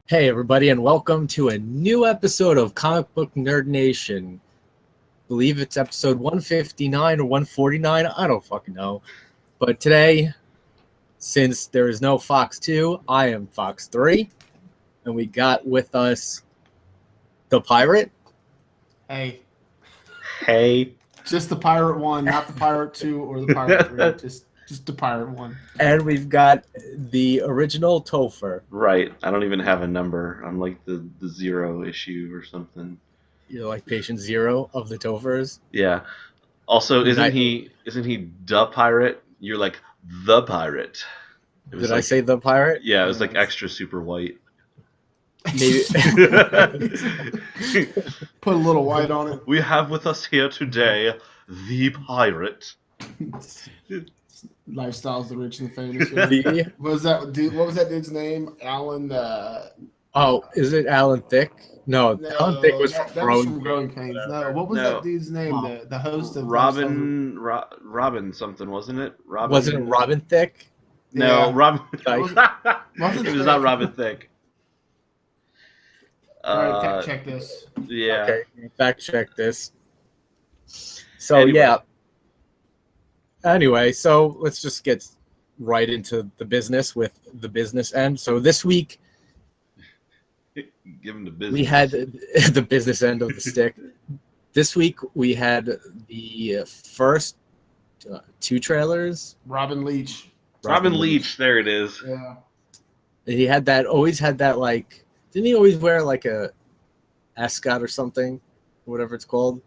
Hey, everybody, and welcome to a new episode of Comic Book Nerd Nation. I believe it's episode 159 or 149. I don't fucking know. But today, since there is no Fox 2, I am Fox 3. And we got with us the Pirate. Hey, Hey. just the Pirate 1, not the Pirate 2 or the Pirate 3. Just the Pirate 1. And we've got the original Topher. Right. I don't even have a number. I'm like the 0 issue or something. You're like patient zero of the Tophers. Yeah. Also, isn't Nice. he the pirate? You're like the pirate. It was Did like, I say the Pirate? Yeah, it was like Yes. extra super white. Maybe. Put a little white on it. We have with us here today the pirate. Lifestyles the rich and famous. The- What was that dude? What was that dude's name? Alan. Oh, is it Alan Thicke? No, Alan Thicke was that from was Growing from Growing Pains. No, what was No. that dude's name? Oh. The host of Robin something, wasn't it? Robin. Wasn't it Robin Thicke? No, Yeah. Robin. Wasn't It was not Thicke. Robin Thicke. All right, fact check this. Yeah. Okay, fact check this. So Anyway. yeah. Anyway, so let's just get right into the business with the business end. So this week Give him the business. we had the business end of the stick. This week we had the first two trailers. Robin Leach. Robin Leach. There it is. Yeah. He had that. Always had that. Like, didn't he always wear like a ascot or something, whatever it's called?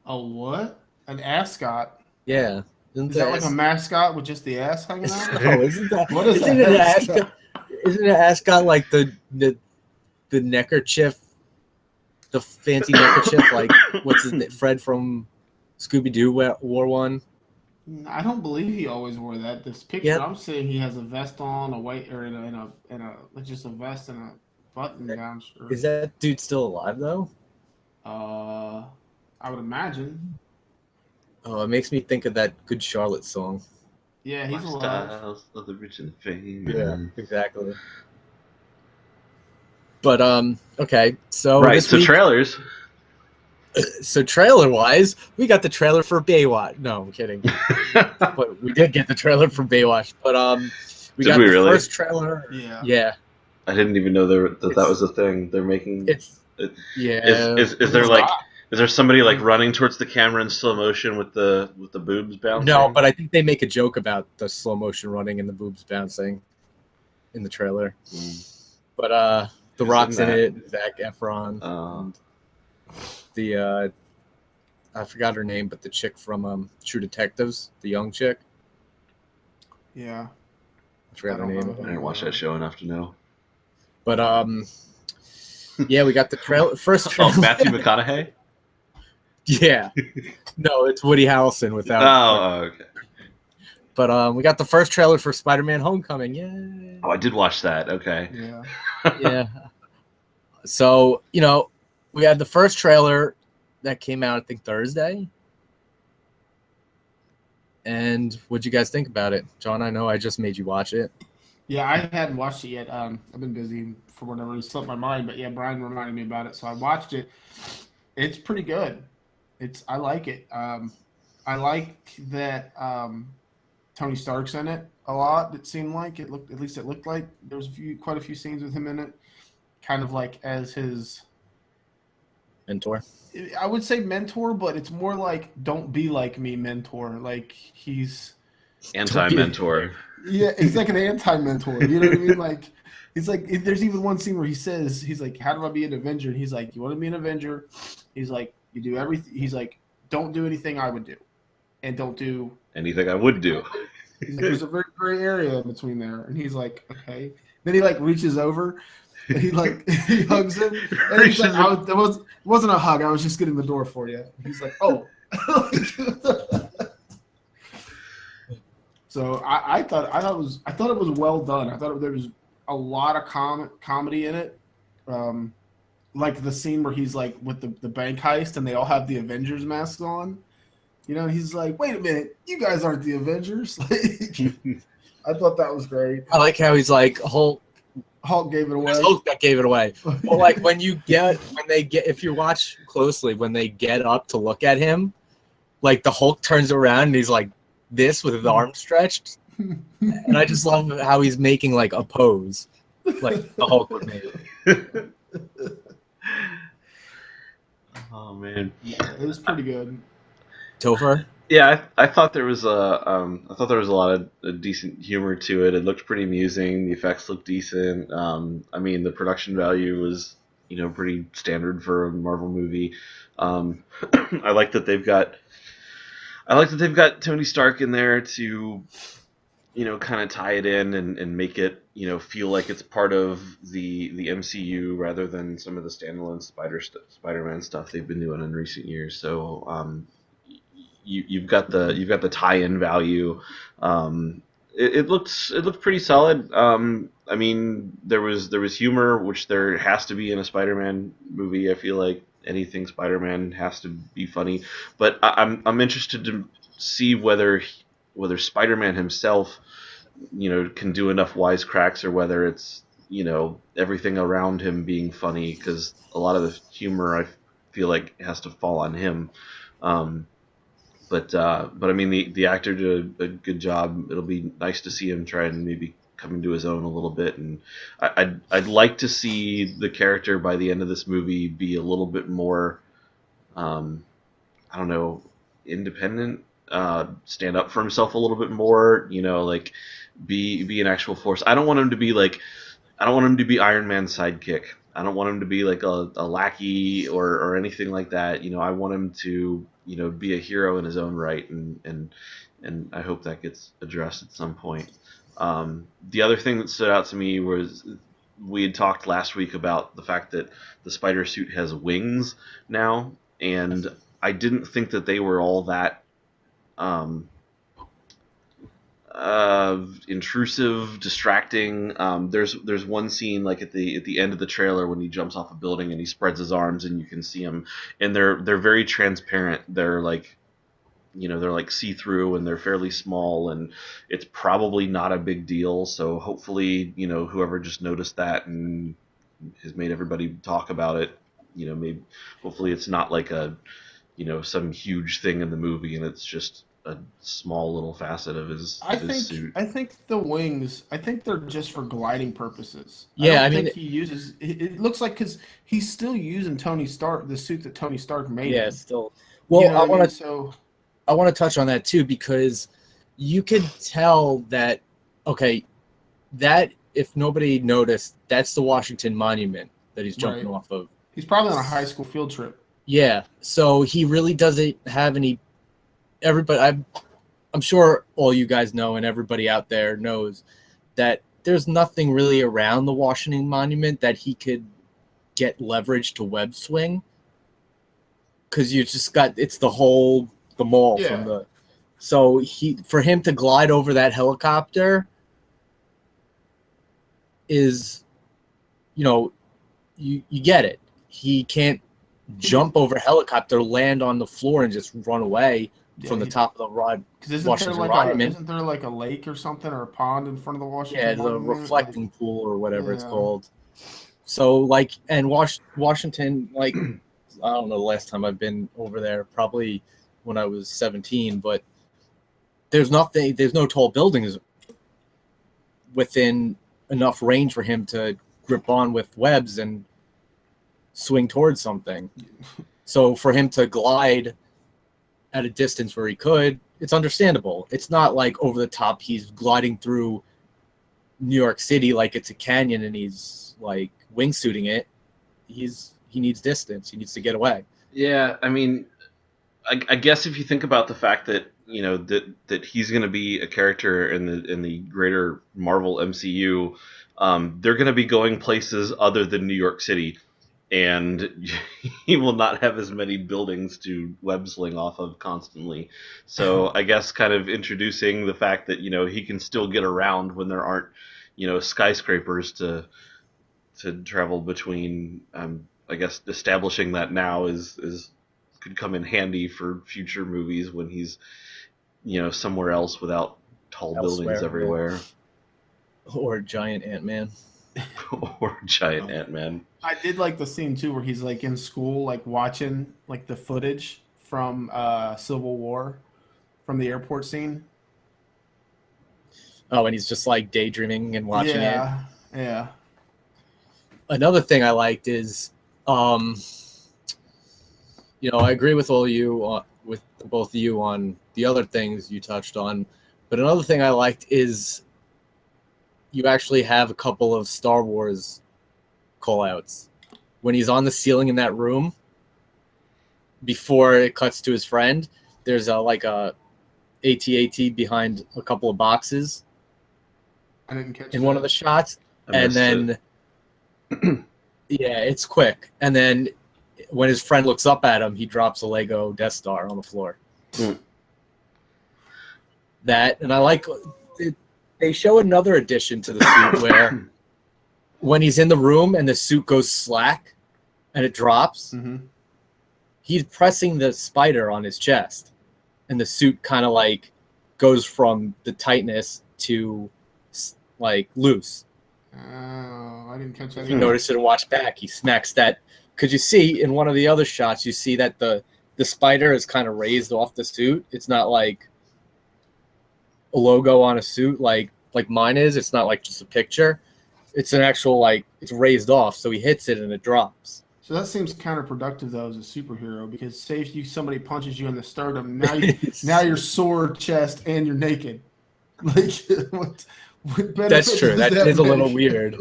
A what? An ascot. Yeah. Isn't Is that like a mascot with just the ass hanging out? No, isn't that? What is isn't that? it an ascot? Isn't an ascot like the neckerchief, the fancy neckerchief? Like what's his name? Fred from Scooby Doo wore one. I don't believe he always wore that. This picture Yep. I'm seeing, he has a vest on, a white or in a just a vest and a button down shirt. Is that dude still alive though? I would imagine. Oh, it makes me think of that Good Charlotte song. Yeah, he's alive. Lifestyles of the rich and famous. Yeah, exactly. But okay. So Right. this So week, trailers. so trailer wise, we got the trailer for Baywatch. No, I'm kidding. But we did get the trailer for Baywatch. But we Did got we the really? first trailer. Yeah. Yeah, I didn't even know that was a thing. They're making. it's It- yeah. Is there like is there somebody like running towards the camera in slow motion with the boobs bouncing? No, but I think they make a joke about the slow motion running and the boobs bouncing in the trailer. But The Who's Rock's in in it, Zac Efron, Um, the I forgot her name, but the chick from True Detectives, the young chick. Yeah. I forgot I her don't name. know. I didn't watch that show enough to know. But yeah, we got the trailer. First trailer. Oh, Matthew McConaughey. Yeah, no, it's Woody Harrelson without. Oh, okay. But we got the first trailer for Spider-Man: Homecoming. Yay! Oh, I did watch that. Okay. Yeah. Yeah. So we had the first trailer that came out, I think Thursday. And what'd you guys think about it, John? I know I just made you watch it. Yeah, I hadn't watched it yet. I've been busy for whatever reason, slipped my mind. But yeah, Brian reminded me about it, so I watched it. It's pretty good. I like it. I like that Tony Stark's in it a lot. It seemed like it looked. At least it looked like there was quite a few scenes with him in it, kind of like as his. Mentor. I would say mentor, but it's more like "don't be like me" mentor. Like he's. Anti-mentor. Yeah, he's like an anti-mentor. You know what I mean? Like, he's like, there's even one scene where he's like, how do I be an Avenger? And he's like, you want to be an Avenger? He's like, you do everything. He's like, don't do anything I would do, and don't do. Anything I would do. He's like, there's a very gray area in between there, and he's like, okay. Then he like reaches over, and he hugs him, and he's like, it wasn't a hug. I was just getting the door for you. He's like, oh. So I thought it was well done. I thought there was a lot of comedy in it, like the scene where he's like with the bank heist and they all have the Avengers masks on. He's like, "Wait a minute, you guys aren't the Avengers." I thought that was great. I like how he's like, Hulk gave it away. It's Hulk that gave it away. Well, like when if you watch closely, when they get up to look at him, like the Hulk turns around and he's like this with his arms stretched, and I just love how he's making like a pose, like the Hulk would make. Oh man, Yeah, it was pretty good. Topher? yeah, I thought there was a lot of decent humor to it. It looked pretty amusing. The effects looked decent. I mean, the production value was pretty standard for a Marvel movie. I like that they've got Tony Stark in there to kind of tie it in and make it feel like it's part of the MCU rather than some of the standalone Spider-Man stuff they've been doing in recent years. So you've got the tie-in value. It looked pretty solid. I mean, there was humor, which there has to be in a Spider-Man movie. I feel like anything Spider-Man has to be funny, but I'm interested to see whether Spider-Man himself, can do enough wisecracks, or whether it's everything around him being funny, because a lot of the humor I feel like has to fall on him. But I mean, the actor did a good job. It'll be nice to see him try and maybe come into his own a little bit, and I'd like to see the character by the end of this movie be a little bit more, I don't know, independent, stand up for himself a little bit more, like be an actual force. I don't want him to be Iron Man's sidekick. I don't want him to be like a lackey or anything like that. I want him to be a hero in his own right, and I hope that gets addressed at some point. The other thing that stood out to me was we had talked last week about the fact that the spider suit has wings now, and I didn't think that they were all that intrusive, distracting. There's one scene like at the end of the trailer when he jumps off a building and he spreads his arms and you can see him, and they're very transparent. They're like see-through, and they're fairly small, and it's probably not a big deal. So hopefully, whoever just noticed that and has made everybody talk about it, maybe hopefully it's not like a some huge thing in the movie, and it's just a small little facet of his suit. I think the wings, I think they're just for gliding purposes. Yeah, I think he uses. It looks like, because he's still using the suit that Tony Stark made. Yeah, him. still. Well, I want to. So I want to touch on that too, because you could tell that. Okay, that if nobody noticed, that's the Washington Monument that he's jumping off of. He's probably on a high school field trip. Yeah, so he really doesn't have any. Everybody, I'm sure all you guys know, and everybody out there knows, that there's nothing really around the Washington Monument that he could get leverage to web swing. Because you just got, it's the mall from the. So for him to glide over that helicopter is, you get it. He can't jump over a helicopter, land on the floor, and just run away from the top of the Washington Monument. Isn't there like a lake or something, or a pond in front of the Washington Monument? Yeah, the reflecting pool or whatever it's called. So and Washington, I don't know the last time I've been over there, probably when I was 17, but there's no tall buildings within enough range for him to grip on with webs and swing towards something. So for him to glide at a distance where he could, it's understandable. It's not like over the top he's gliding through New York City like it's a canyon and he's like wingsuiting it. He needs distance. He needs to get away. Yeah, I mean, I guess if you think about the fact that that he's going to be a character in the greater Marvel MCU, they're going to be going places other than New York City, and he will not have as many buildings to web sling off of constantly. So I guess kind of introducing the fact that he can still get around when there aren't skyscrapers to travel between. I guess establishing that now could come in handy for future movies when he's somewhere else without tall buildings everywhere. Or giant Ant-Man. or giant Ant-Man. I did like the scene too where he's like in school, like watching like the footage from Civil War, from the airport scene. Oh, and he's just like daydreaming and watching it. Yeah. Another thing I liked is, I agree with with both of you on the other things you touched on, but another thing I liked is you actually have a couple of Star Wars call-outs when he's on the ceiling in that room. Before it cuts to his friend, there's a AT-AT behind a couple of boxes. I didn't catch in one of the shots, and then yeah, it's quick. And then when his friend looks up at him, he drops a Lego Death Star on the floor. That, and I like they show another addition to the suit where when he's in the room and the suit goes slack and it drops, he's pressing the spider on his chest, and the suit kind of like goes from the tightness to like loose. Oh, I didn't catch that. If you notice it and watch back, he smacks that. Because you see in one of the other shots, you see that the spider is kind of raised off the suit. It's not like a logo on a suit like mine is. It's not like just a picture. It's an actual it's raised off. So he hits it and it drops. So that seems counterproductive though as a superhero, because say if somebody punches you in the sternum, now you're sore chest and you're naked. Like what that's true. That is a little make? weird.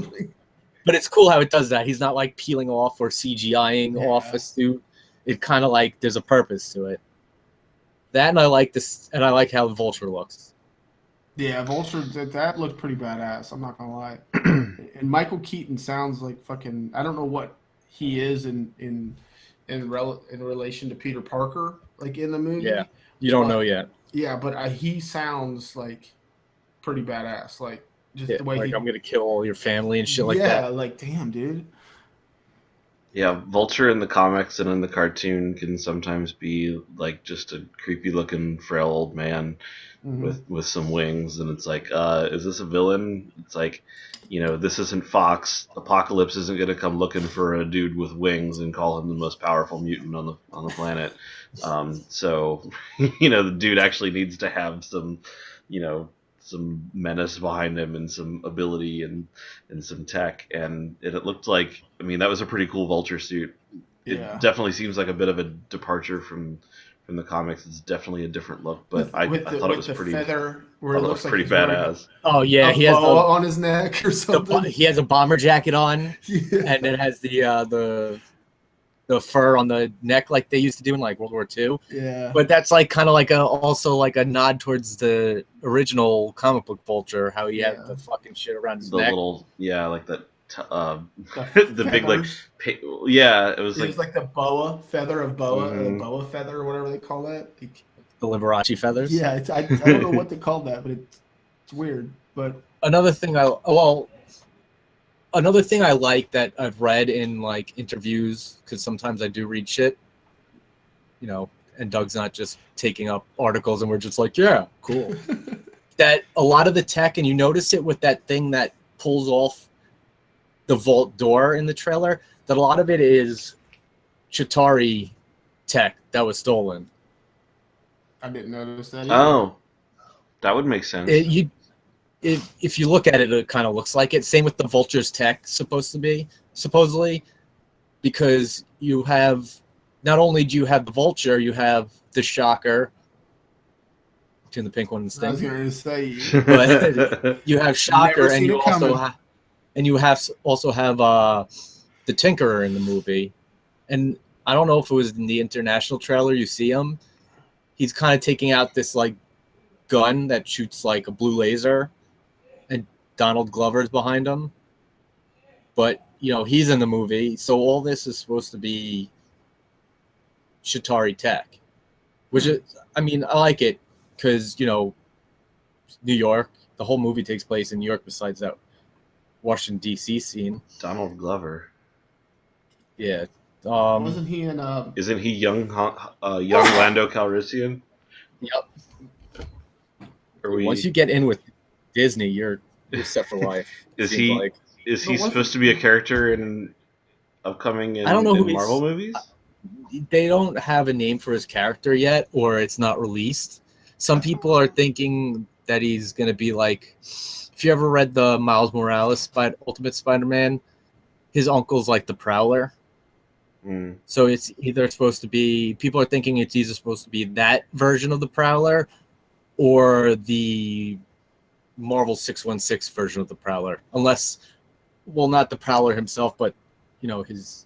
But it's cool how it does that. He's not like peeling off or CGIing off a suit. It kind of like there's a purpose to it. That, and I like this, and I like how the Vulture looks. Yeah, Vulture, that looked pretty badass. I'm not gonna lie. And Michael Keaton sounds like fucking. I don't know what he is in relation to Peter Parker, like in the movie. Yeah, you don't know yet. Yeah, but he sounds like pretty badass. Like just the way like I'm gonna kill all your family and shit like that. Yeah, like damn, dude. Yeah, Vulture in the comics and in the cartoon can sometimes be like just a creepy looking frail old man with some wings, and it's like, is this a villain? It's like, this isn't Fox. Apocalypse isn't gonna come looking for a dude with wings and call him the most powerful mutant on the planet. So the dude actually needs to have some some menace behind him and some ability and some tech, and it looked like, that was a pretty cool Vulture suit. It definitely seems like a bit of a departure from the comics. It's definitely a different look, but I thought it was pretty feather where it looks like pretty badass. Oh yeah, he has on his neck or something. He has a bomber jacket on, and it has the fur on the neck like they used to do in like World War II. Yeah. But that's like kind of like also like a nod towards the original comic book Vulture, how he had the fucking shit around his neck. Little, like that. The big like, it was like the boa feather of boa, or the boa feather or whatever they call that. Like, the Liberace feathers. Yeah, I don't know what they call that, but it's weird. But another thing I like that I've read in like interviews, because sometimes I do read shit, and Doug's not just taking up articles and we're just like, yeah, cool. That a lot of the tech, and you notice it with that thing that pulls off the vault door in the trailer, that a lot of it is Chitauri tech that was stolen. I didn't notice that either. Oh, that would make sense. If you look at it, it kind of looks like it. Same with the Vulture's tech, supposedly, because you have, not only do you have the Vulture, you have the Shocker, between the pink one and I was Sting. going to say, but you have Shocker, Never and seen you it coming. also have the Tinkerer in the movie. And I don't know if it was in the international trailer. You see him. He's kind of taking out this like gun that shoots like a blue laser, and Donald Glover's behind him. But he's in the movie, so all this is supposed to be Chitauri tech, which is, I like it because New York. The whole movie takes place in New York, besides that Washington D.C. scene. Donald Glover. Yeah. wasn't he in? Isn't he young Lando Calrissian? Yep. Once you get in with Disney, you're set for life. is he Is But he supposed to be a character in upcoming I don't know who in he's- Marvel movies? They don't have a name for his character yet, or it's not released. Some people are thinking that he's going to be like, if you ever read the Miles Morales Ultimate Spider-Man, his uncle's like the Prowler. Mm. So it's either supposed to be, people are thinking it's either supposed to be that version of the Prowler or the Marvel 616 version of the Prowler. Unless, well, not the Prowler himself, but, his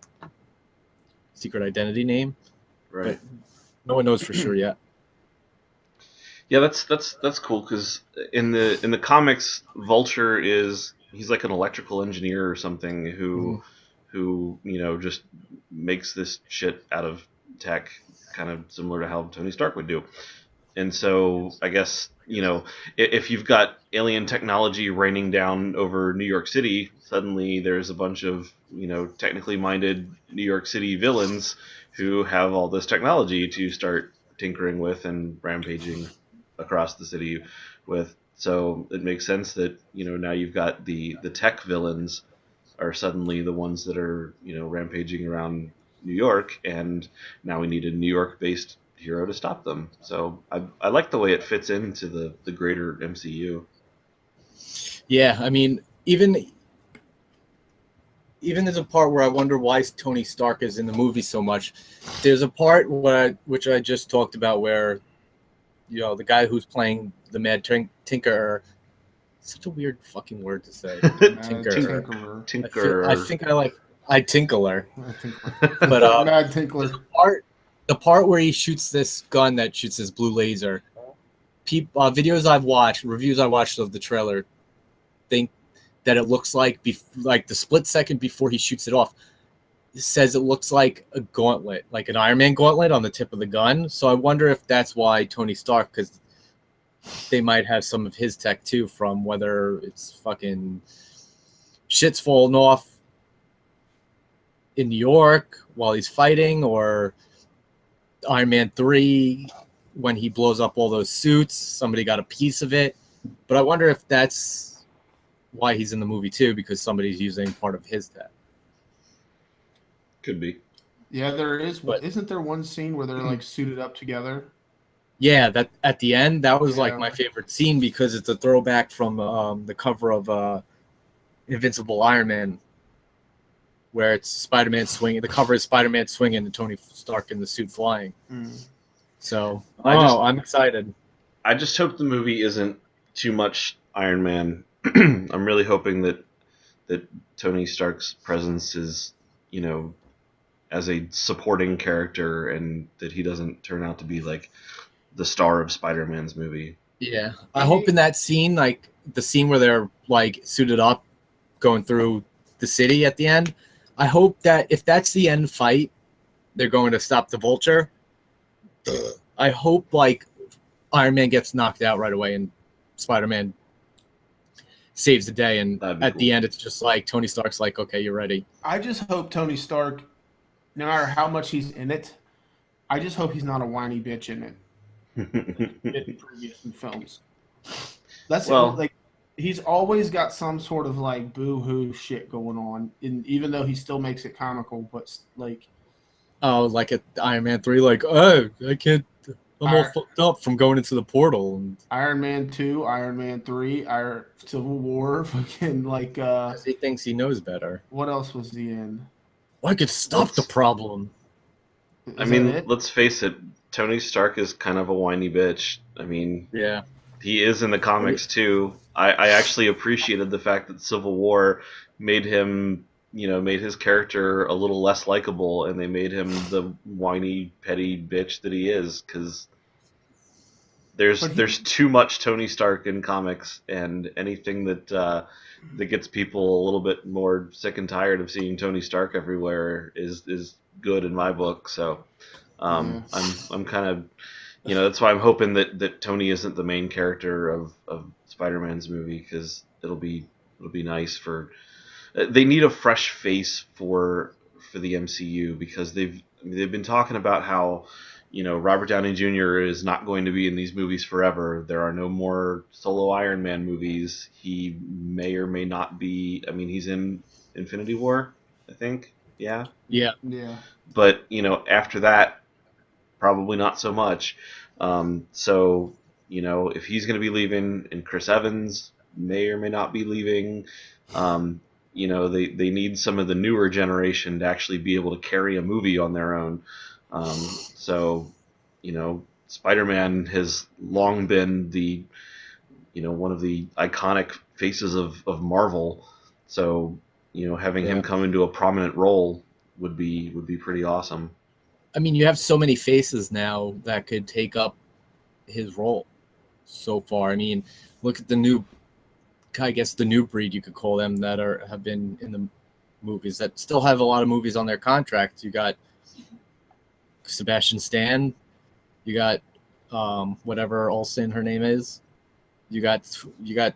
secret identity name. Right. No one knows for sure yet. Yeah, that's cool because in the comics, Vulture he's like an electrical engineer or something who just makes this shit out of tech, kind of similar to how Tony Stark would do. And so I guess if you've got alien technology raining down over New York City, suddenly there's a bunch of technically minded New York City villains who have all this technology to start tinkering with and rampaging across the city with. So it makes sense that now you've got the tech villains are suddenly the ones that are rampaging around New York, and now we need a New York based hero to stop them. So I like the way it fits into the greater MCU. Yeah, I mean, even there's a part where I wonder why Tony Stark is in the movie so much. There's a part which I just talked about where the guy who's playing the Mad Tinker, such a weird fucking word to say. Tinkerer. Tinker. I think I like Tinkler. Tinkler. But Mad Tinkler. the part where he shoots this gun that shoots this blue laser, videos I've watched, reviews I watched of the trailer, think that it looks like like the split second before he shoots it off, it says it looks like a gauntlet, like an Iron Man gauntlet on the tip of the gun. So I wonder if that's why Tony Stark, because they might have some of his tech too, from whether it's fucking shit's falling off in New York while he's fighting, or Iron Man 3 when he blows up all those suits, somebody got a piece of it. But I wonder if that's why he's in the movie too, because somebody's using part of his tech. Could be. Yeah, there is. But- Isn't there one scene where they're like suited up together? Yeah, that at the end, that was like Yeah. my favorite scene because it's a throwback from the cover of Invincible Iron Man, where it's Spider-Man swinging. The cover is Spider-Man swinging and Tony Stark in the suit flying. Mm. So I'm excited. I just hope the movie isn't too much Iron Man. I'm really hoping that Tony Stark's presence is, as a supporting character, and that he doesn't turn out to be like the star of Spider-Man's movie. Yeah, I hope in that scene, like the scene where they're like suited up, going through the city at the end. I hope that if that's the end fight, they're going to stop the Vulture. I hope like Iron Man gets knocked out right away and Spider-Man saves the day, and That'd be at cool. the end it's just like Tony Stark's like, okay, you're ready. I just hope Tony Stark, no matter how much he's in it, I just hope he's not a whiny bitch in it. In previous films. That's Well- like he's always got some sort of like boo-hoo shit going on, and even though he still makes it comical, but like Oh, like at Iron Man 3, like, oh, I can't, I'm all fucked up from going into the portal. And Iron Man 2, Iron Man 3, Civil War, fucking like he thinks he knows better. what else was he in? I could stop the problem. Is I mean, that it? let's face it, Tony Stark is kind of a whiny bitch. I mean, Yeah. he is in the comics too. I actually appreciated the fact that Civil War made him, made his character a little less likable, and they made him the whiny, petty bitch that he is, because there's too much Tony Stark in comics, and anything that that gets people a little bit more sick and tired of seeing Tony Stark everywhere is good in my book. So I'm kind of, that's why I'm hoping that Tony isn't the main character of Spider-Man's movie, because it'll be nice for. They need a fresh face for the MCU, because they've been talking about how Robert Downey Jr. is not going to be in these movies forever. There are no more solo Iron Man movies. He may or may not be. I mean, he's in Infinity War, I think. Yeah. Yeah. Yeah. But, after that, probably not so much. So, if he's going to be leaving, and Chris Evans may or may not be leaving, they need some of the newer generation to actually be able to carry a movie on their own. So, Spider-Man has long been the, one of the iconic faces of Marvel. So, having him come into a prominent role would be pretty awesome. I mean, you have so many faces now that could take up his role so far. I mean, look at the new breed, you could call them, that have been in the movies, that still have a lot of movies on their contracts. You got Sebastian Stan, you got whatever Olsen her name is, you got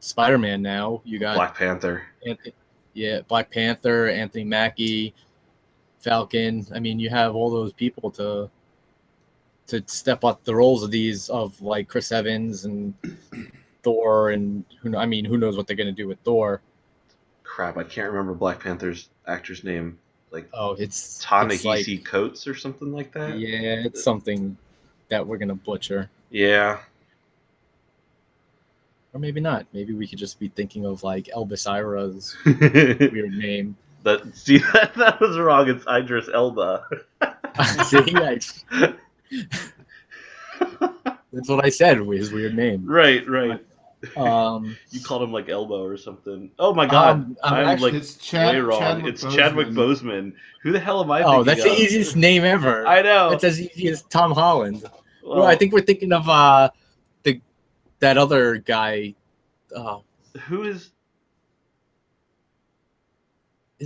Spider-Man now, you got Black Panther. Black Panther, Anthony Mackie, Falcon. I mean, you have all those people to step up the roles of like Chris Evans and Thor, and who knows what they're gonna do with Thor. Crap, I can't remember Black Panther's actor's name. It's Ta-Nehisi Coates or something like that. Yeah, it's something that we're gonna butcher. Yeah. Or maybe not. Maybe we could just be thinking of like Elvis Ira's weird name. That was wrong. It's Idris Elba. See, that's what I said. His weird name. Right. You called him like Elbow or something. Oh my god! I'm like way wrong. It's Chadwick Boseman. Who the hell am I? Oh, that's the easiest name ever. I know. It's as easy as Tom Holland. Well, I think we're thinking of that other guy. Who is?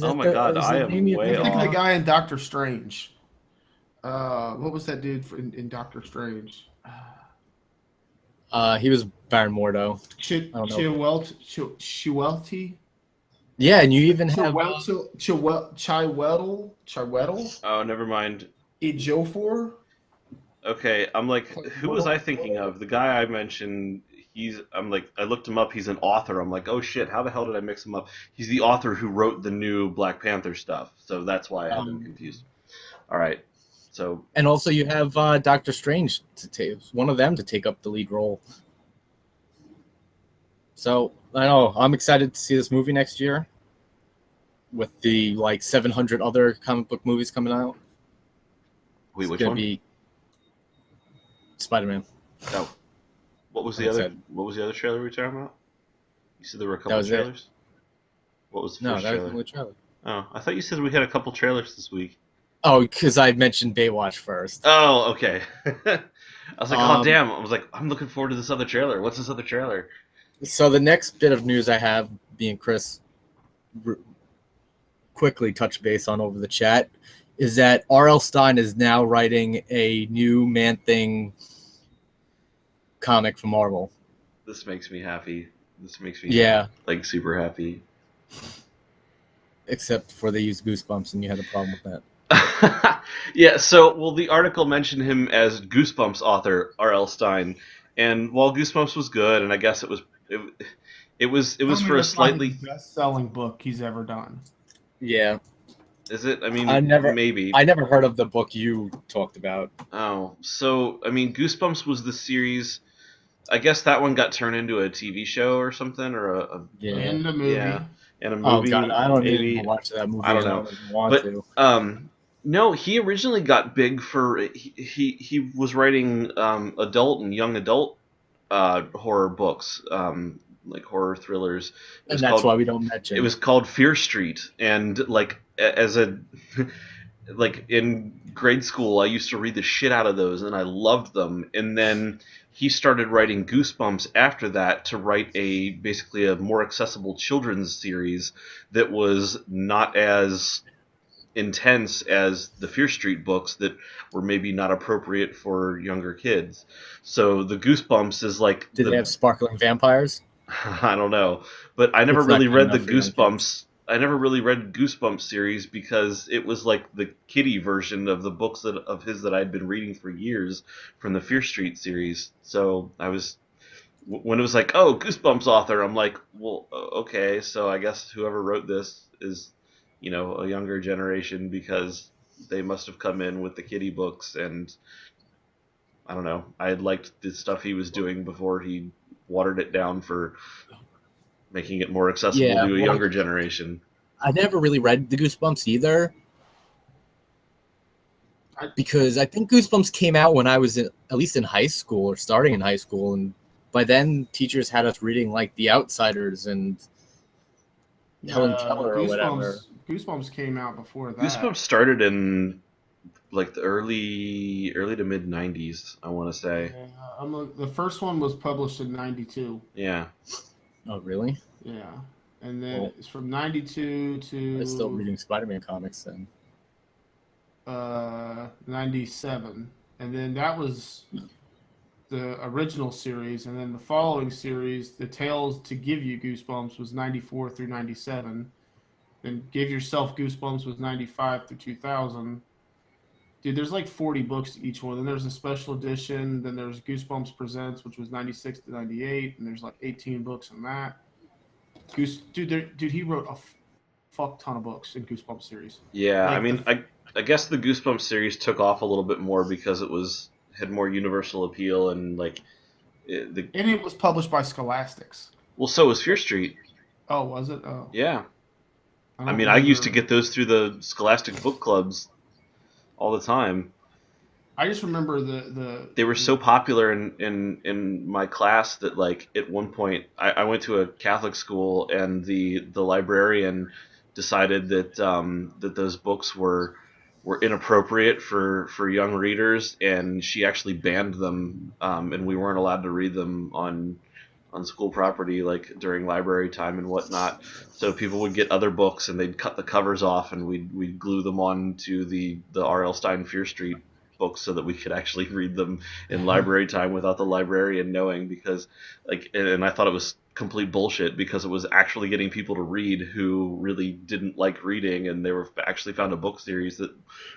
Oh my god! I am way off. I think the guy in Doctor Strange. What was that dude in Doctor Strange? He was Baron Mordo. Chiwetel. Yeah, and you even have Chiwetel. Oh, never mind. Ejiofor. Okay, I'm like, who was I thinking of? The guy I mentioned. I looked him up. He's an author. I'm like, oh shit, how the hell did I mix him up? He's the author who wrote the new Black Panther stuff. So that's why I have been confused. All right. So, and also you have Doctor Strange one of them to take up the lead role. So I know I'm excited to see this movie next year, with the 700 other comic book movies coming out. Wait, which one? Be Spider-Man. Oh, what was the other trailer we were talking about? You said there were a couple of trailers. What was the first trailer? That was the only trailer. Oh, I thought you said we had a couple trailers this week. Oh, because I mentioned Baywatch first. Oh, okay. I was like, oh, damn. I was like, I'm looking forward to this other trailer. What's this other trailer? So the next bit of news I have, being Chris quickly touch base on over the chat, is that R.L. Stine is now writing a new Man-Thing comic for Marvel. This makes me happy. This makes me super happy. Except for they used Goosebumps and you had a problem with that. Yeah, so the article mentioned him as Goosebumps author R.L. Stine, and while Goosebumps was good, and I guess it was for a slightly best-selling book he's ever done. Yeah. Is it? I mean, maybe. I never heard of the book you talked about. Oh, so I mean, Goosebumps was the series. I guess that one got turned into a TV show or something, or and a movie. Yeah, and a movie. Oh God, I don't even watch that movie. I don't know. No, he originally got big for he was writing adult and young adult horror books, like horror thrillers. And that's why we don't mention. It was called Fear Street, and in grade school, I used to read the shit out of those, and I loved them. And then he started writing Goosebumps after that to write basically a more accessible children's series that was not as intense as the Fear Street books that were maybe not appropriate for younger kids. So the Goosebumps is like... Did they have sparkling vampires? I don't know. But I never really read the Goosebumps. I never really read Goosebumps series because it was like the kiddie version of the books of his that I'd been reading for years from the Fear Street series. So I was when it was like, oh, Goosebumps author, I'm like, well, okay, so I guess whoever wrote this is, a younger generation because they must have come in with the kiddie books, and I don't know. I had liked the stuff he was doing before he watered it down for making it more accessible Yeah, to a well, younger generation. I never really read the Goosebumps either, because I think Goosebumps came out when I was at least in high school or starting in high school, and by then teachers had us reading like The Outsiders and Helen Keller or whatever. Goosebumps came out before that. Goosebumps started in like the early to mid '90s, I want to say. Yeah, the first one was published in '92. Yeah. Oh, really? Yeah, and then it's from '92 to. I'm still reading Spider-Man comics then. 97, and then that was the original series, and then the following series, the Tales to Give You Goosebumps, was 94 through 97. Then Give Yourself Goosebumps was 95 through 2000. Dude, there's like 40 books to each one. Then there's a special edition. Then there's Goosebumps Presents, which was 96 to 98, and there's like 18 books in that. Dude, he wrote a fuck ton of books in Goosebumps series. Yeah, Like I mean, I guess the Goosebumps series took off a little bit more because it had more universal appeal and like And it was published by Scholastics. well, so was Fear Street. Oh, was it? Oh. Yeah. I don't mean, I used to remember. get those through the Scholastic book clubs all the time. I just remember They were so popular in my class that like at one point I went to a Catholic school and the librarian decided that that those books were inappropriate for young readers, and she actually banned them, and we weren't allowed to read them on school property like during library time and whatnot. So people would get other books and they'd cut the covers off and we'd glue them on to the R.L. Stein Fear Street books so that we could actually read them in library time without the librarian knowing, because like, and I thought it was complete bullshit because it was actually getting people to read who really didn't like reading, and they were actually found a book series that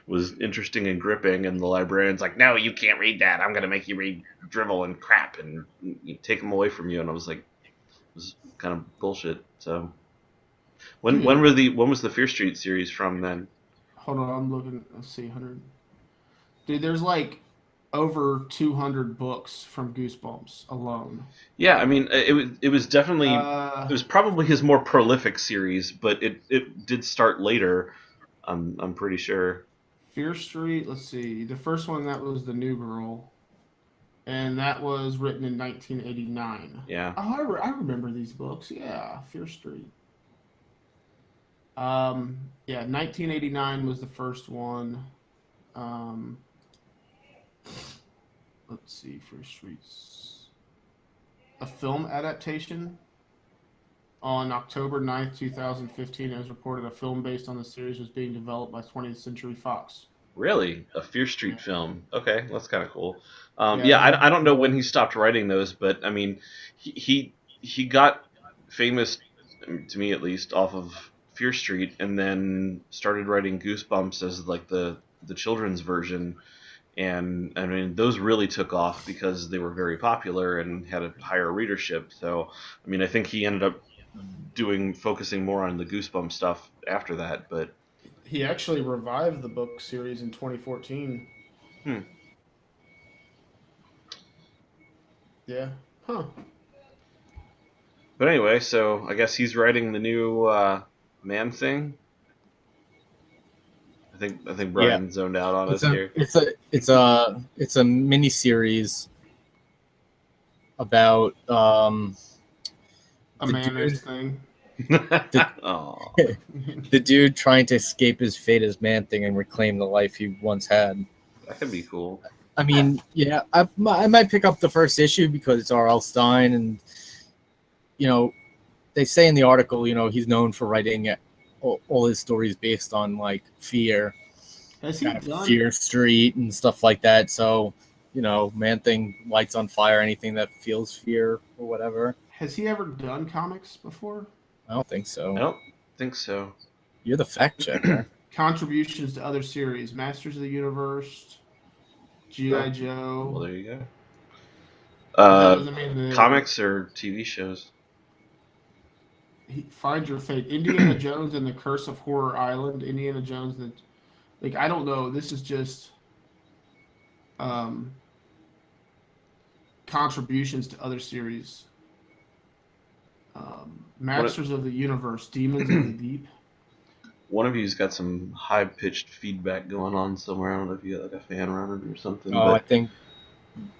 was interesting and gripping, and the librarian's like, no, you can't read that, I'm gonna make you read drivel and crap and take them away from you. And I was like, it was kind of bullshit. So when was the Fear Street series from then? Hold on, I'm looking. Let's see, 100. Dude, there's like over 200 books from Goosebumps alone. Yeah, I mean, it was definitely it was probably his more prolific series, but it did start later. I'm pretty sure. Fear Street. Let's see. The first one, that was The New Girl, and that was written in 1989. Yeah. Oh, I remember these books. Yeah, Fear Street. Yeah, 1989 was the first one. Let's see, Fear Street's a film adaptation. On October 9th, 2015, it was reported a film based on the series was being developed by 20th Century Fox. Really? A Fear Street film? Okay, that's kind of cool. Yeah. Yeah, I don't know when he stopped writing those, but I mean, he got famous, to me at least, off of Fear Street, and then started writing Goosebumps as like the children's version. And I mean, those really took off because they were very popular and had a higher readership. So, I mean, I think he ended up focusing more on the Goosebumps stuff after that. But He actually revived the book series in 2014. Yeah. Huh. But anyway, so I guess he's writing the new Man Thing. I think Brian zoned out on us here. It's a mini series about A The manners dude- thing. Aw. the dude trying to escape his fate as Man Thing and reclaim the life he once had. That could be cool. I mean, yeah, I might pick up the first issue because it's R.L. Stein, and they say in the article, he's known for writing all his stories based on like fear, Has he kind of done? Fear Street and stuff like that. So, Man Thing lights on fire anything that feels fear or whatever. Has he ever done comics before? I don't think so. Nope. think so. You're the fact checker. Contributions to other series: Masters of the Universe, G.I. Well, Joe. there you go. That doesn't mean the Comics or TV shows? Find Your Fate. Indiana Jones and the Curse of Horror Island. Indiana Jones. I don't know. This is just contributions to other series. Masters of the Universe. Demons of the Deep. One of you's got some high-pitched feedback going on somewhere. I don't know if you got like a fan running or something. Oh, I but, think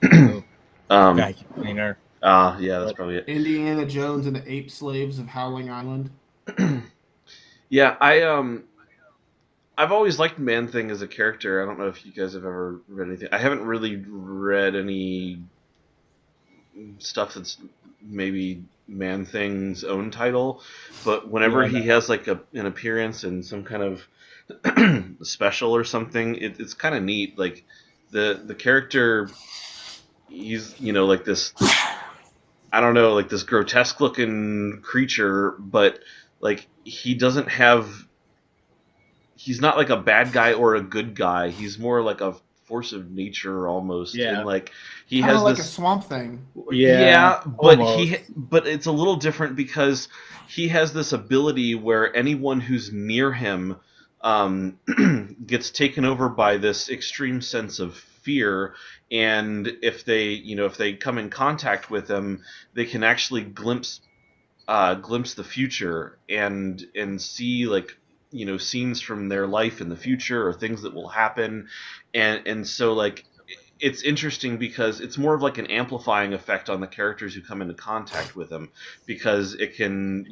the um, vacuum cleaner. yeah, that's probably it. Indiana Jones and the Ape Slaves of Howling Island. Yeah, I've always liked Man-Thing as a character. I don't know if you guys have ever read anything. I haven't really read any stuff that's maybe Man-Thing's own title, but whenever he has like an appearance in some kind of special or something, it's kind of neat. Like the character, he's like this, I don't know, like this grotesque looking creature, but like he's not like a bad guy or a good guy. He's more like a force of nature almost. Yeah. And like he Kind has of like this a Swamp Thing. Yeah, but almost. but it's a little different because he has this ability where anyone who's near him gets taken over by this extreme sense of fear, and if they come in contact with him, they can actually glimpse the future and see like scenes from their life in the future or things that will happen, and so like it's interesting because it's more of like an amplifying effect on the characters who come into contact with him, because it can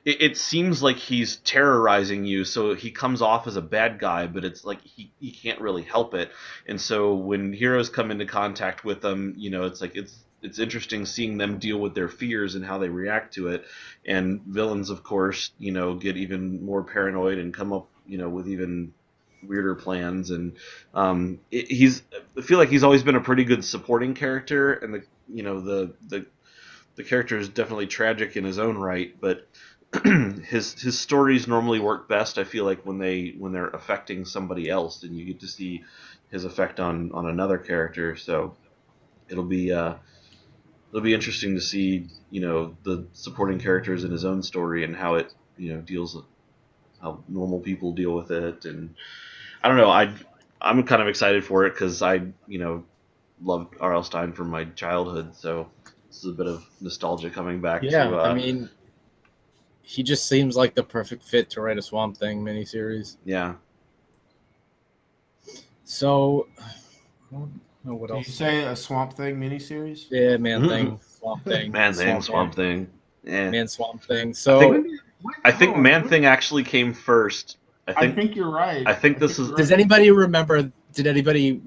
it seems like he's terrorizing you, so he comes off as a bad guy, but it's like he can't really help it. And so when heroes come into contact with them, it's like it's interesting seeing them deal with their fears and how they react to it. And villains, of course, get even more paranoid and come up, with even weirder plans. And I feel like he's always been a pretty good supporting character, and the character is definitely tragic in his own right, but his stories normally work best, I feel like, when they're affecting somebody else, and you get to see his effect on another character. So it'll be interesting to see, the supporting characters in his own story and how it, deals with how normal people deal with it. And I don't know, I'm kind of excited for it because I, loved R.L. Stine from my childhood, so this is a bit of nostalgia coming back. Yeah, to, I mean, he just seems like the perfect fit to write a Swamp Thing miniseries. Yeah. So, I don't know what Did else. you say a Swamp Thing miniseries? Yeah, Man-Thing, Swamp Thing. Man-Thing, Swamp Thing. Yeah. Man-Swamp Thing. So, I think Man-Thing actually came first. I think you're right. I think this is. does anybody remember? Did anybody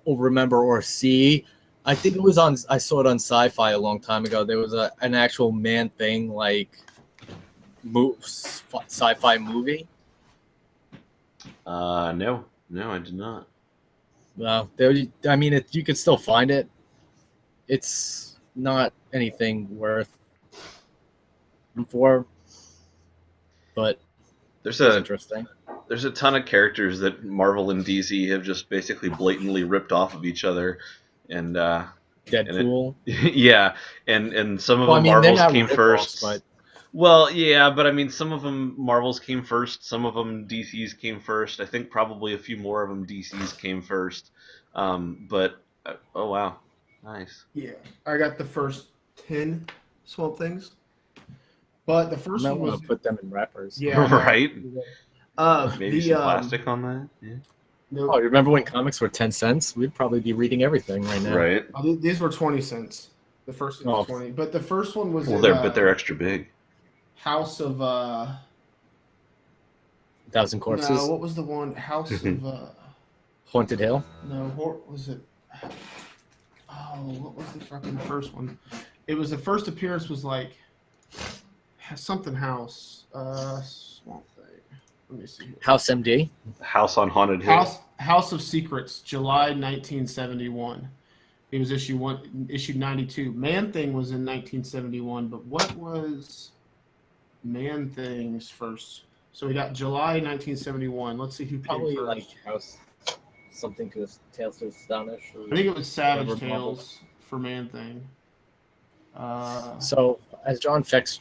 remember or see? I think it was on. I saw it on Sci-Fi a long time ago. There was an actual Man-Thing like sci-fi movie. No, I did not. Well, I mean, you could still find it. It's not anything worth for, but There's it's interesting. There's a ton of characters that Marvel and DC have just basically blatantly ripped off of each other, and Deadpool. yeah, and some of Well, I them mean, they're Marvels not came rip-offs, first. but Well, yeah, but I mean, some of them Marvels came first, some of them DC's came first. I think probably a few more of them DC's came first. But oh wow, nice. Yeah, I got the first 10 Swamp Things, but the first I one want was to put them in wrappers. yeah, Right? Maybe the some plastic on that. Yeah. Oh, you remember when comics were 10 cents? We'd probably be reading everything right now. Right. These were 20 cents. The first one was Oh. 20, but the first one was Well, in, they're extra big. House of 1,000 Corpses. no, what was the one? House of Haunted Hill. no, what was it? Oh, what was the fucking first one? It was the first appearance was like something house. Swamp Thing. Let me see. Here. House MD. House on Haunted Hill. House of Secrets, July 1971. It was issue 92. Man Thing was in 1971, but what was Man Things first. So we got July 1971. Let's see who came Probably first. like House something to Tales to Astonish. I think it was Savage Whatever Tales for Man Thing. So as John fact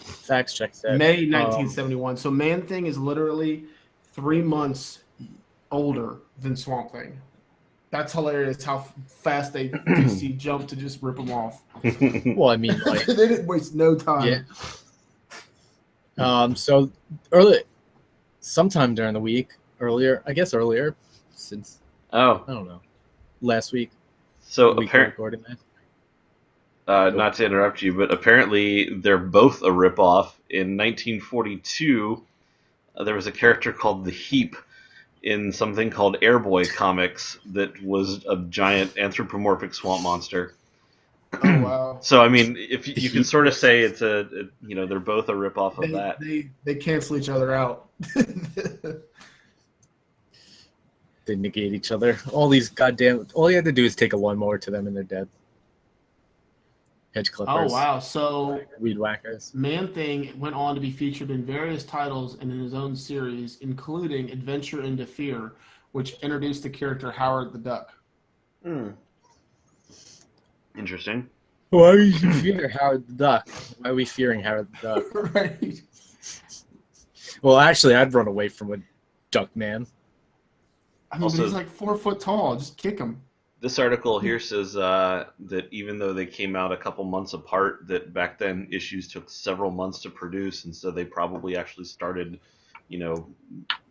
check said, May 1971. So Man Thing is literally 3 months older than Swamp Thing. That's hilarious how fast they DC jumped to just rip them off. well, I mean, like, they didn't waste no time. yeah. So sometime during the week, earlier, since Oh, I don't know, last week. so the week we're apparently, recording this. not to interrupt you, but apparently they're both a ripoff. In 1942, there was a character called the Heap in something called Airboy Comics that was a giant anthropomorphic swamp monster. Oh wow! So I mean, if you can sort of say it's they're both a ripoff of that. They cancel each other out. They negate each other. All you had to do is take a lawnmower to them and they're dead. Hedge clippers. Oh wow! So Weed whackers. Man Thing went on to be featured in various titles and in his own series, including Adventure into Fear, which introduced the character Howard the Duck. Interesting. Why are you fearing Howard the Duck? Why are we fearing Howard the Duck? Right. Well, actually, I'd run away from a duck man. I mean, Also- but he's like 4 foot tall. Just kick him. This article here says that even though they came out a couple months apart, that back then issues took several months to produce, and so they probably actually started,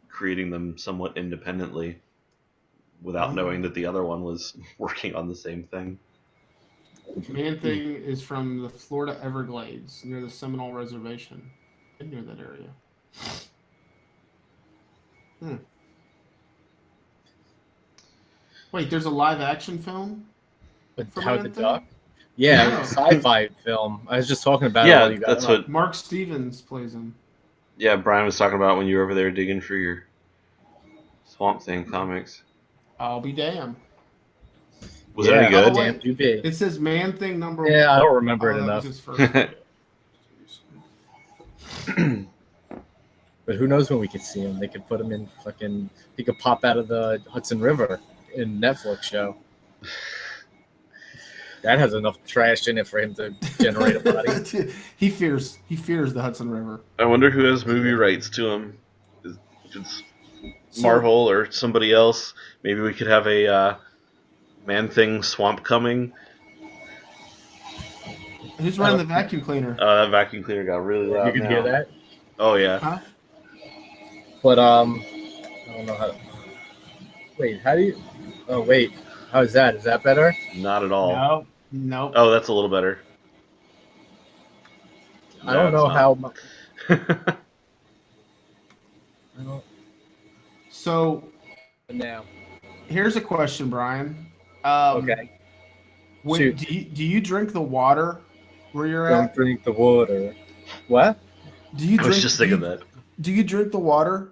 creating them somewhat independently without knowing that the other one was working on the same thing. Man Thing is from the Florida Everglades near the Seminole Reservation. Been near that area. Wait, there's a live action film? But For Howard the Man Thing? Duck? Yeah, No. it's a sci-fi film. I was just talking about it Yeah, while you guys that's what. Mark Stevens plays him. Yeah, Brian was talking about when you were over there digging for your Swamp Thing comics. I'll be damned. Was it any Oh, good? wait. Damn, you big. It says Man Thing number Yeah, I don't remember it that enough. was his first. But who knows when we could see him? They could put him in fucking. He could pop out of the Hudson River in Netflix show. That has enough trash in it for him to generate a body. he fears the Hudson River. I wonder who has movie rights to him. If it's So- Marvel or somebody else. Maybe we could have a Man Thing Swamp Coming. Who's running the vacuum cleaner? That vacuum cleaner got really loud. You can now. hear that? Oh yeah. Huh? But I don't know how to. Wait, how do you? Oh wait, how is that? Is that better? Not at all. No. Oh, that's a little better. I don't know how. I don't. So Now. here's a question, Brian. Okay. Shoot. Do you drink the water where you're Don't at? drink the water. What? Do you I drink? was just thinking that. Do you drink the water?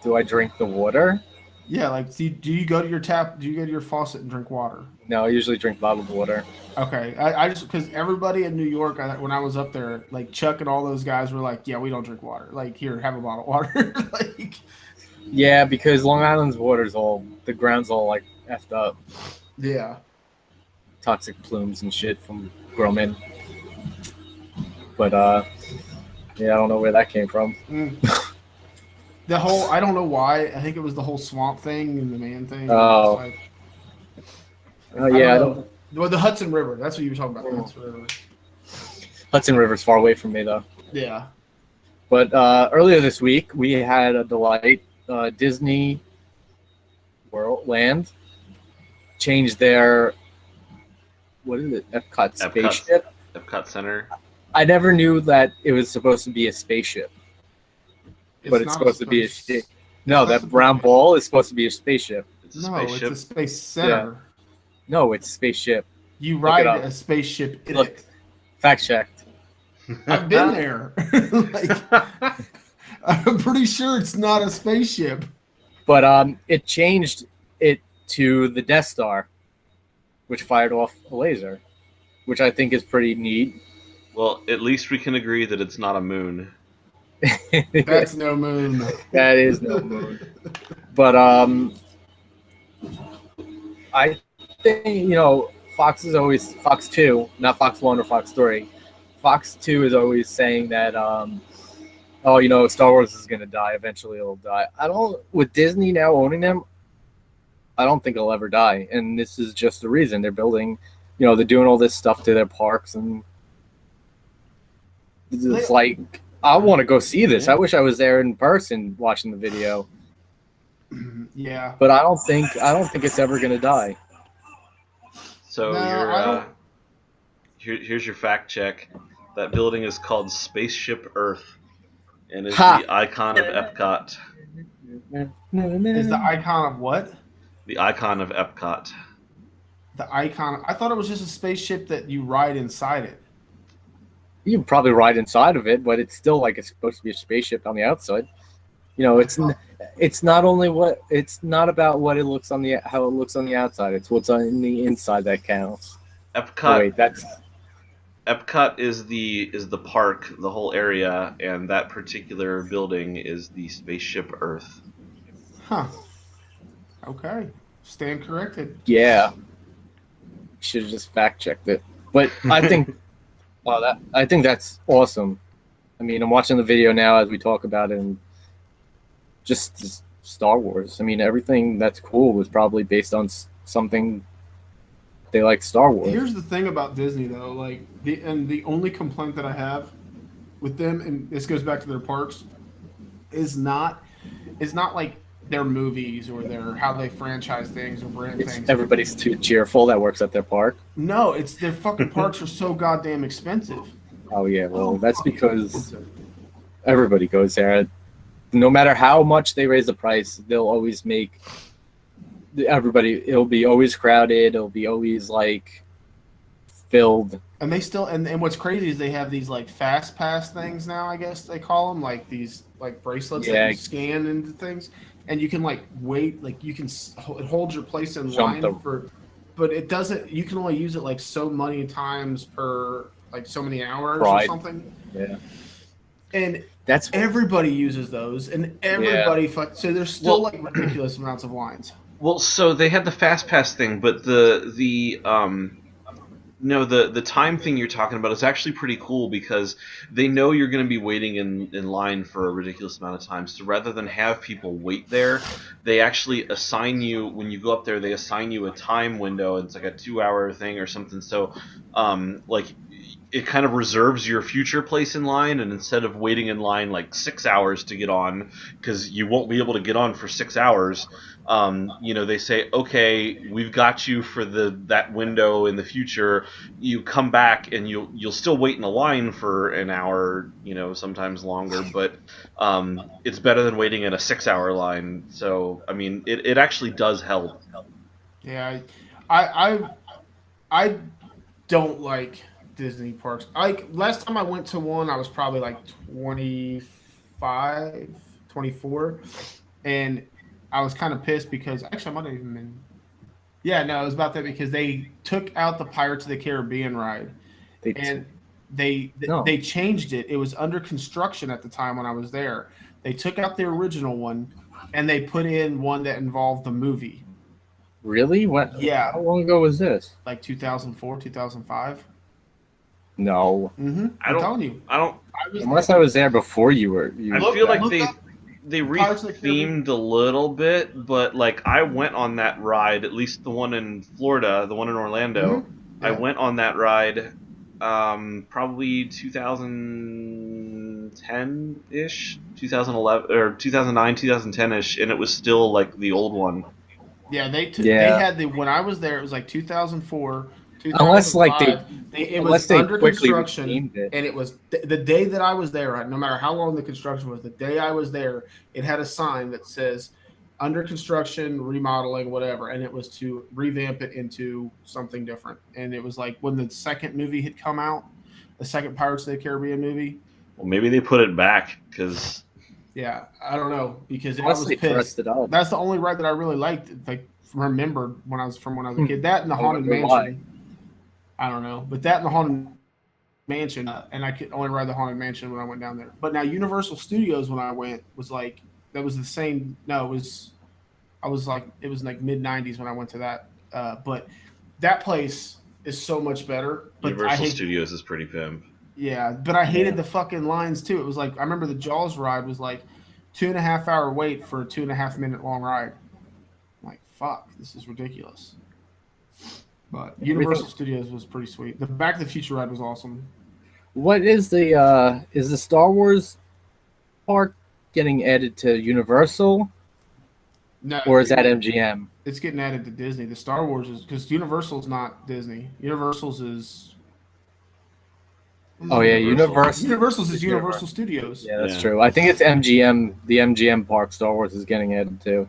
Do I drink the water? Yeah, like do you go to your tap? Do you go to your faucet and drink water? No, I usually drink bottled water. Okay, I just because everybody in New York when I was up there, like Chuck and all those guys were like, yeah, we don't drink water. Like here, have a bottle of water. like Yeah, because Long Island's water's the ground's all like effed up. yeah. Toxic plumes and shit from Grumman. But yeah, I don't know where that came from. The whole I don't know why. I think it was the whole swamp thing and the man thing. Oh. Like, Oh yeah, I don't don't. know. Well, the Hudson River. That's what you were talking about. The Hudson River. Hudson River's far away from me though. Yeah. But earlier this week, we had a delight. Disney World Land changed their Epcot spaceship. Epcot Center. I never knew that it was supposed to be a spaceship, but it's not supposed to be a space- ship. No, that brown ball is supposed to be a spaceship. It's a No, spaceship. it's a space center. No, it's a spaceship. You it ride up. a spaceship in Look. it. Fact checked. I've been there. like, I'm pretty sure it's not a spaceship. But it changed it to the Death Star, which fired off a laser, which I think is pretty neat. Well, at least we can agree that it's not a moon. That's no moon. That is no moon. But I think Fox is always Fox 2, not Fox 1 or Fox 3. Fox 2 is always saying that Star Wars is gonna die. Eventually, it'll die. I don't. With Disney now owning them, I don't think it'll ever die. And this is just the reason they're building. They're doing all this stuff to their parks, and it's like I want to go see this. I wish I was there in person watching the video. Yeah, but I don't think it's ever gonna die. So No, here's your fact check. That building is called Spaceship Earth, and is Ha! the icon of Epcot. is the icon of what? The icon of Epcot. The icon. I thought it was just a spaceship that you ride inside it. You can probably ride inside of it, but it's still like it's supposed to be a spaceship on the outside. It's not about what it looks on how it looks on the outside. It's what's on the inside that counts. Epcot. Oh, wait, that's Epcot is the park, the whole area, and that particular building is the Spaceship Earth. Huh. Okay. Stand corrected. yeah. Should have just fact checked it, but I think I think that's awesome. I mean, I'm watching the video now as we talk about it, and just Star Wars. I mean, everything that's cool was probably based on something they like Star Wars. Here's the thing about Disney, though. Like the only complaint that I have with them, and this goes back to their parks, is not like their movies or their how they franchise things or brand things. Everybody's too cheerful that works at their park. No, it's their fucking parks are so goddamn expensive. Oh yeah, well that's because everybody goes there. No matter how much they raise the price, they'll always make everybody. It'll be always crowded. It'll be always like filled. And they still and what's crazy is they have these like fast pass things now. I guess they call them like these like bracelets that you scan into things, and you can like wait, like you can it holds your place in line for, but it doesn't. You can only use it like so many times per like so many hours or something. Yeah, and that's everybody uses those, and everybody so there's still like ridiculous amounts of lines. Well, so they had the fast pass thing, but the time thing you're talking about is actually pretty cool because they know you're going to be waiting in line for a ridiculous amount of time. So rather than have people wait there, they actually assign you, when you go up there, they assign you a time window. It's like a 2-hour thing or something. So like it kind of reserves your future place in line, and instead of waiting in line like 6 hours to get on, because you won't be able to get on for 6 hours, they say, okay, we've got you for that window in the future. You come back and you'll still wait in the line for an hour, sometimes longer, but it's better than waiting in a 6-hour line. So I mean, it actually does help. Yeah, I don't like Disney parks. Last time I went to one, I was probably like 25, 24, and I was kind of pissed because actually I might have even been. Yeah, no, it was about that because they took out the Pirates of the Caribbean ride, they changed it. It was under construction at the time when I was there. They took out the original one, and they put in one that involved the movie. Really? What? Yeah. How long ago was this? Like 2004, 2005. No. Mm-hmm. I'm telling you. Unless I was there before you were. I feel like they re-themed a little bit, but like I went on that ride, at least the one in Florida, the one in Orlando. Mm-hmm. Yeah. I went on that ride probably 2010-ish, 2011 or 2009, 2010-ish, and it was still like the old one. Yeah, they had when I was there, it was like 2004. Unless like it was under construction, and it was the day that I was there. No matter how long the construction was, the day I was there, it had a sign that says "under construction, remodeling, whatever," and it was to revamp it into something different. And it was like when the second movie had come out, the second Pirates of the Caribbean movie. Well, maybe they put it back because. Yeah, I don't know because I was pissed. That's the only ride that I really liked. Like remembered when I was a kid. That and the Haunted Mansion. I don't know, but that and the Haunted Mansion, and I could only ride the Haunted Mansion when I went down there. But now Universal Studios when I went was like that was the same. No, it was I was like it was like mid '90s when I went to that. But that place is so much better. But Universal Studios is pretty pimp. Yeah, but I hated the fucking lines too. It was like I remember the Jaws ride was like 2.5 hour wait for a 2.5 minute long ride. I'm like, fuck, this is ridiculous. But Universal Studios was pretty sweet. The Back to the Future ride was awesome. What is the Star Wars park getting added to Universal, No, or is that MGM? It's getting added to Disney. The Star Wars is because Universal's not Disney. Universal's is. Oh yeah, Universal. Universal's is Universal Studios. Yeah, that's true. I think it's MGM. The MGM park Star Wars is getting added to.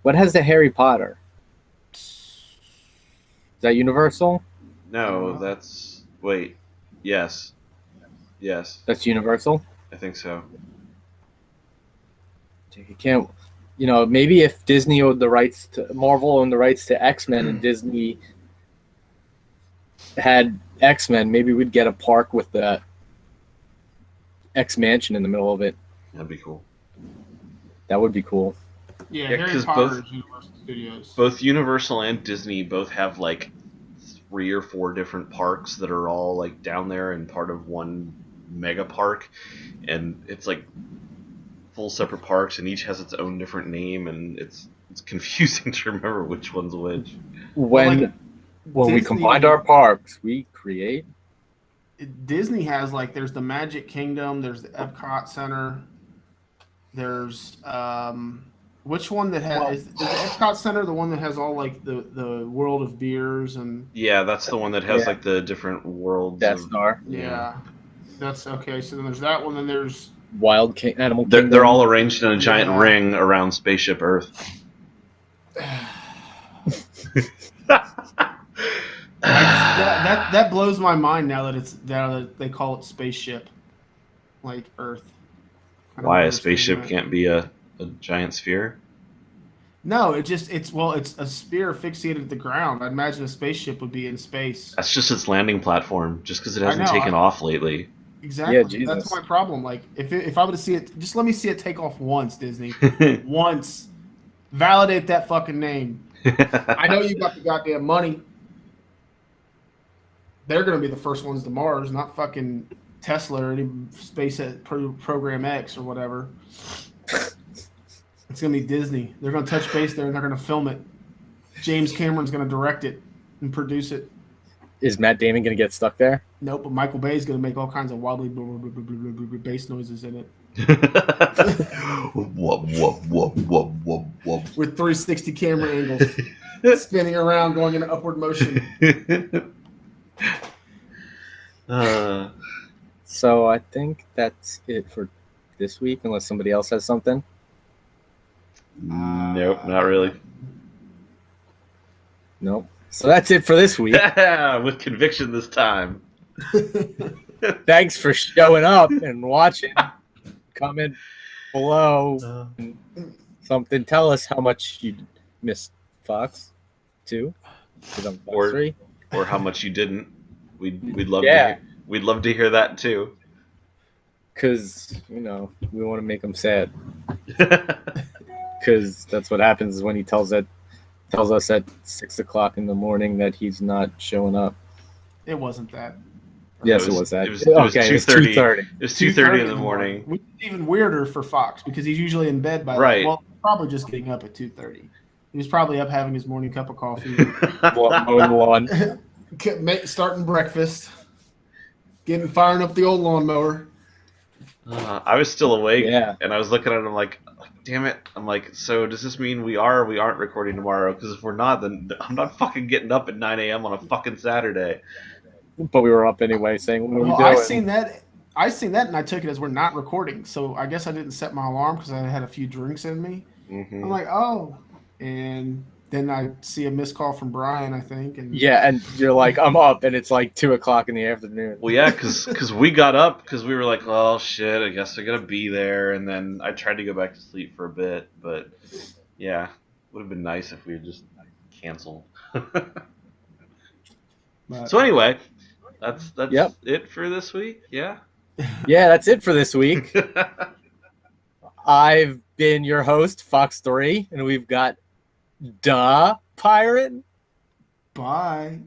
What has the Harry Potter? Is that Universal? No, that's wait. Yes. That's Universal. I think so. You can't. Maybe if Disney owned the rights to Marvel owned the rights to X-Men and Disney had X-Men, maybe we'd get a park with the X Mansion in the middle of it. That'd be cool. That would be cool. Yeah, Yeah, Harry 'cause Potter is Universal Studios. Both Universal and Disney both have like 3 or 4 different parks that are all like down there and part of one mega park, and it's like full separate parks, and each has its own different name, and it's confusing to remember which one's which. When we Disney- combined our parks, we create. Disney has like there's the Magic Kingdom, there's the Epcot Center, there's which one that has is the Epcot Center the one that has all like the world of beers and Yeah, that's the one that has like the different worlds. Death of- Star, yeah. That's okay. So then there's that one. Then there's Wild Animal They're, Kingdom. they're all arranged in a giant Yeah. ring around Spaceship Earth. that blows my mind now that they call it spaceship, like Earth. I don't Why a understand spaceship that. can't be a giant sphere? No, it's a spear fixated at the ground. I'd imagine a spaceship would be in space. That's just its landing platform, just because it I hasn't know, taken off lately. Exactly. Yeah, Jesus. That's my problem. Like if I were to see it, just let me see it take off once, Disney. Once. Validate that fucking name. I know you got the goddamn money. They're going to be the first ones to Mars, not fucking Tesla or any space program X or whatever. It's going to be Disney. They're going to touch base there and they're going to film it. James Cameron's going to direct it and produce it. Is Matt Damon going to get stuck there? Nope, but Michael Bay's going to make all kinds of wobbly bass noises in it. Wub, wub, wub, wub, wub, wub. With 360 camera angles, spinning around, going in upward motion. So I think that's it for this week, unless somebody else has something. Nope, not really. Nope. So that's it for this week. With conviction this time. Thanks for showing up and watching. Comment below something. Tell us how much you missed Fox 2. Fox Or- 3. Or how much you didn't. We'd love Yeah. we'd love to hear that too. Because, we want to make him sad. Because that's what happens when he tells us at 6 o'clock in the morning that he's not showing up. It wasn't that. Yes, It it was- was that. it was- it was okay, it was 2:30. 2:30. It was 2:30 in the morning. Which is even weirder for Fox because he's usually in bed by Right. Well, probably just getting up at 2:30. He was probably up having his morning cup of coffee, Mowing the lawn. starting breakfast, firing up the old lawnmower. I was still awake, Yeah. and I was looking at him like, damn it. I'm like, so does this mean we are or we aren't recording tomorrow? Because if we're not, then I'm not fucking getting up at 9 a.m. on a fucking Saturday. But we were up anyway saying, what are we Well, doing? I seen that, and I took it as we're not recording. So I guess I didn't set my alarm because I had a few drinks in me. Mm-hmm. I'm like, oh, and then I see a missed call from Brian, I think, and Yeah, and you're like, I'm up, and it's like 2 o'clock in the afternoon. Well, yeah, because we got up because we were like, oh, shit, I guess I got to be there. And then I tried to go back to sleep for a bit. But, yeah, would have been nice if we had just canceled. but- So anyway, That's Yep. it for this week. Yeah. Yeah, that's it for this week. I've been your host, Fox3, and we've got Duh Pirate. Bye.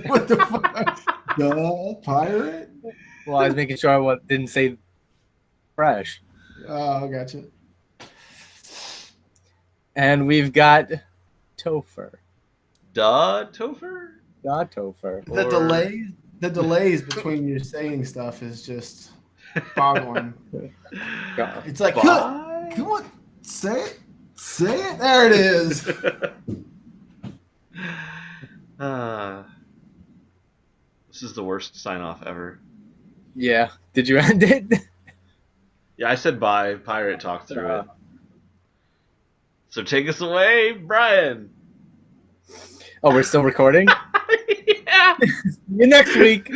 What the fuck? The pirate? Well, I was making sure I didn't say fresh. Oh, gotcha. And we've got Topher. Duh, Topher? Duh Topher. The delays between you saying stuff is just boggling. It's like, Bye. come on, say it. Say it. There it is. This is the worst sign off ever. Yeah. Did you end it? Yeah, I said bye. Pirate talked through it. So take us away, Brian. Oh, we're still recording? Yeah. See you next week.